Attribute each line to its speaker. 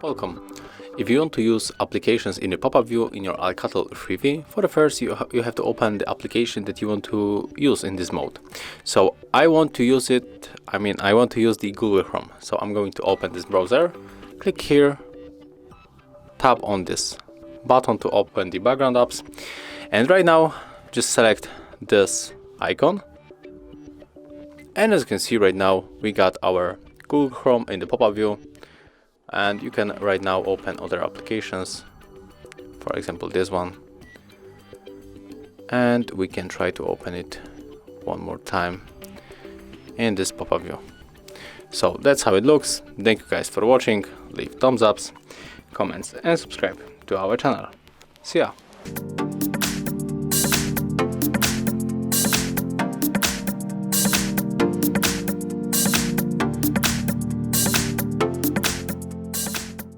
Speaker 1: Welcome. If you want to use applications in the pop-up view in your ALCATEL freebie, for the first you have to open the application that you want to use in this mode. So I want to use the Google Chrome. So I'm going to open this browser, click here, tap on this button to open the background apps, and right now just select this icon. And as you can see right now, we got our Google Chrome in the pop-up view. And you can right now open other applications, for example this one, and we can try to open it one more time in this pop-up view. So that's how it looks. Thank you guys for watching. Leave thumbs ups, comments and subscribe to our channel. See ya.